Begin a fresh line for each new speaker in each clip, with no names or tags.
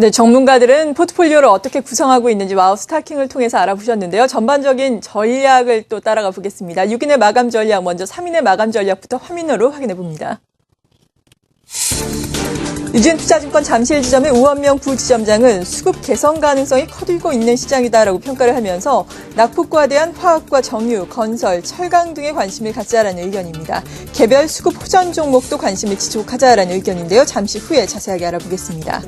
네, 전문가들은 포트폴리오를 어떻게 구성하고 있는지 와우 스타킹을 통해서 알아보셨는데요. 전반적인 전략을 또 따라가 보겠습니다. 6인의 마감 전략, 먼저 3인의 마감 전략부터 화면으로 확인해 봅니다. 유진투자증권 잠실지점의 우원명 부지점장은 수급 개선 가능성이 커지고 있는 시장이다라고 평가를 하면서 낙폭과대한 화학과 정유, 건설, 철강 등에 관심을 갖자라는 의견입니다. 개별 수급 호전 종목도 관심을 지속하자라는 의견인데요. 잠시 후에 자세하게 알아보겠습니다.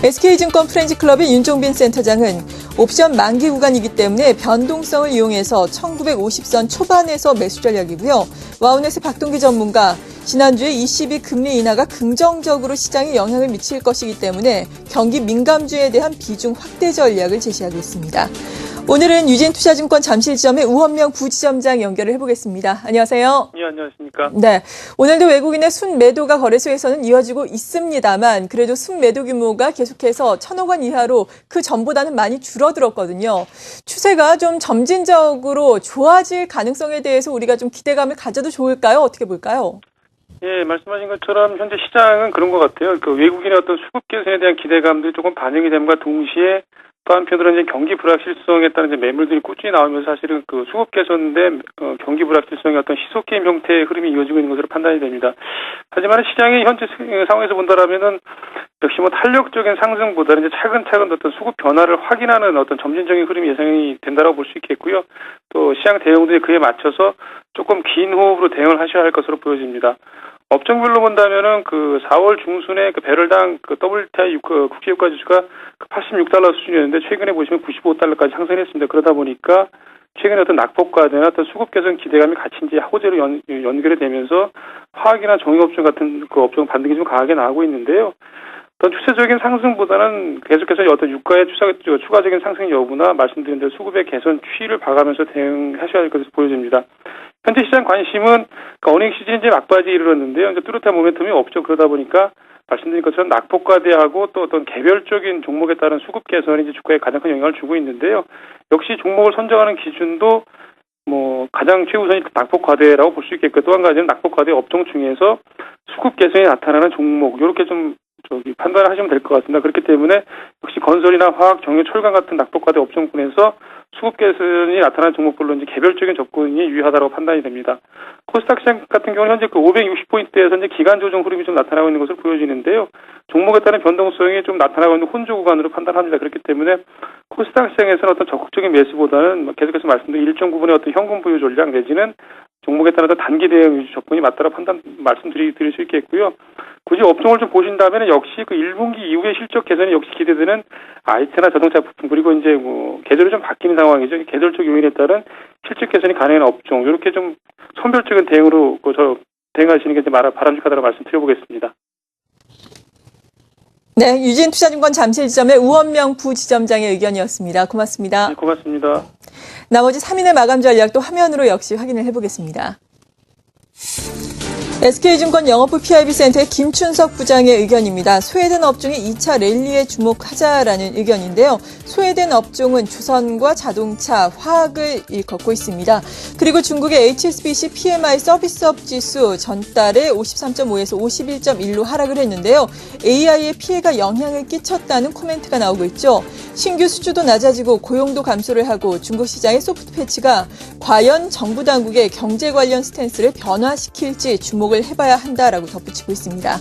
SK증권 프렌즈클럽의 윤종빈 센터장은 옵션 만기 구간이기 때문에 변동성을 이용해서 1950선 초반에서 매수 전략이고요. 와우넷의 박동기 전문가, 지난주에 ECB 금리 인하가 긍정적으로 시장에 영향을 미칠 것이기 때문에 경기 민감주에 대한 비중 확대 전략을 제시하고 있습니다. 오늘은 유진투자증권 잠실지점의 우원명 부지점장 연결을 해보겠습니다. 안녕하세요.
네, 안녕하십니까.
네, 오늘도 외국인의 순매도가 거래소에서는 이어지고 있습니다만 그래도 순매도 규모가 계속해서 1,000억 원 이하로 그 전보다는 많이 줄어들었거든요. 추세가 좀 점진적으로 좋아질 가능성에 대해서 우리가 좀 기대감을 가져도 좋을까요? 어떻게 볼까요?
예, 말씀하신 것처럼 현재 시장은 그런 것 같아요. 그 외국인의 어떤 수급 개선에 대한 기대감들이 조금 반영이 됨과 동시에 또 한편으로는 이제 경기 불확실성에 따른 이제 매물들이 꾸준히 나오면서 사실은 그 수급 개선인데 경기 불확실성의 어떤 시속 게임 형태의 흐름이 이어지고 있는 것으로 판단이 됩니다. 하지만 시장의 현재 상황에서 본다라면은 역시 뭐 탄력적인 상승보다는 이제 차근차근 어떤 수급 변화를 확인하는 어떤 점진적인 흐름이 예상이 된다고 볼 수 있겠고요. 또 시장 대응들이 그에 맞춰서 조금 긴 호흡으로 대응을 하셔야 할 것으로 보여집니다. 업종별로 본다면은 그 4월 중순에 그 배럴당 그 WTI 국제유가 지수가 86달러 수준이었는데 최근에 보시면 95달러까지 상승했습니다. 그러다 보니까 최근에 어떤 낙폭과대나 어떤 수급 개선 기대감이 같이 이제 하고제로 연결이 되면서 화학이나 정유업종 같은 그 업종 반등이 좀 강하게 나오고 있는데요. 어떤 추세적인 상승보다는 계속해서 어떤 유가의 추가적인 상승 여부나 말씀드린 대로 수급의 개선 추이를 봐가면서 대응하셔야 할 것으로 보여집니다. 현재 시장 관심은 어닝 시즌이 이제 막바지에 이르렀는데요. 이제 뚜렷한 모멘텀이 없죠. 그러다 보니까 말씀드린 것처럼 낙폭과대하고 또 어떤 개별적인 종목에 따른 수급 개선이 이제 주가에 가장 큰 영향을 주고 있는데요. 역시 종목을 선정하는 기준도 뭐 가장 최우선이 낙폭과대라고 볼 수 있겠고 또 한 가지는 낙폭과대 업종 중에서 수급 개선이 나타나는 종목 이렇게 좀 판단을 하시면 될 것 같습니다. 그렇기 때문에 역시 건설이나 화학, 정유, 철강 같은 낙폭과대 업종군에서 수급 개선이 나타나는 종목별로 이제 개별적인 접근이 유효하다고 판단이 됩니다. 코스닥 시장 같은 경우는 현재 그 560포인트에서 이제 기간 조정 흐름이 좀 나타나고 있는 것으로 보여지는데요. 종목에 따른 변동성이 좀 나타나고 있는 혼조 구간으로 판단합니다. 그렇기 때문에 코스닥 시장에서는 어떤 적극적인 매수보다는 계속해서 말씀드린 일정 부분의 어떤 현금 부유 전략 내지는 종목에 따라서 단기 대응 위주 접근이 맞다라 말씀드릴 수 있겠고요. 굳이 업종을 좀 보신다면 역시 그 1분기 이후의 실적 개선이 역시 기대되는 IT나 자동차 부품 그리고 이제 뭐 계절이 좀 바뀌는 상황이죠. 계절적 요인에 따른 실적 개선이 가능한 업종 이렇게 좀 선별적인 대응으로 대응하시는 게 이제 바람직하다고 말씀드려보겠습니다.
네, 유진투자증권 잠실지점의 우원명 부지점장의 의견이었습니다. 고맙습니다.
네, 고맙습니다.
나머지 3인의 마감 전략도 화면으로 역시 확인을 해보겠습니다. SK증권 영업부 PIB센터의 김춘석 부장의 의견입니다. 소외된 업종의 2차 랠리에 주목하자라는 의견인데요. 소외된 업종은 주선과 자동차, 화학을 일컫고 있습니다. 그리고 중국의 HSBC PMI 서비스업 지수 전달에 53.5에서 51.1로 하락을 했는데요. AI의 피해가 영향을 끼쳤다는 코멘트가 나오고 있죠. 신규 수주도 낮아지고 고용도 감소를 하고 중국 시장의 소프트 패치가 과연 정부 당국의 경제 관련 스탠스를 변화시킬지 주목을 해봐야 한다라고 덧붙이고 있습니다.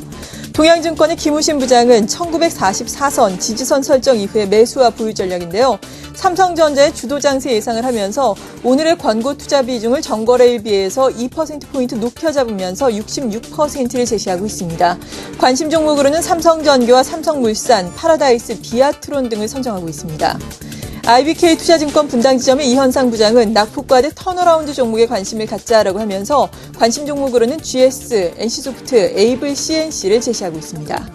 동양증권의 김우신 부장은 1944선 지지선 설정 이후에 매수와 보유 전략인데요. 삼성전자의 주도 장세 예상을 하면서 오늘의 권고 투자 비중을 전거래일 비해서 2%포인트 높여 잡으면서 66%를 제시하고 있습니다. 관심 종목으로는 삼성전기와 삼성물산, 파라다이스, 비아트론 등을 선정하고 있습니다. IBK 투자증권 분당지점의 이현상 부장은 낙폭과대 턴어라운드 종목에 관심을 갖자라고 하면서 관심 종목으로는 GS, NC소프트, 에이블 CNC를 제시하고 있습니다.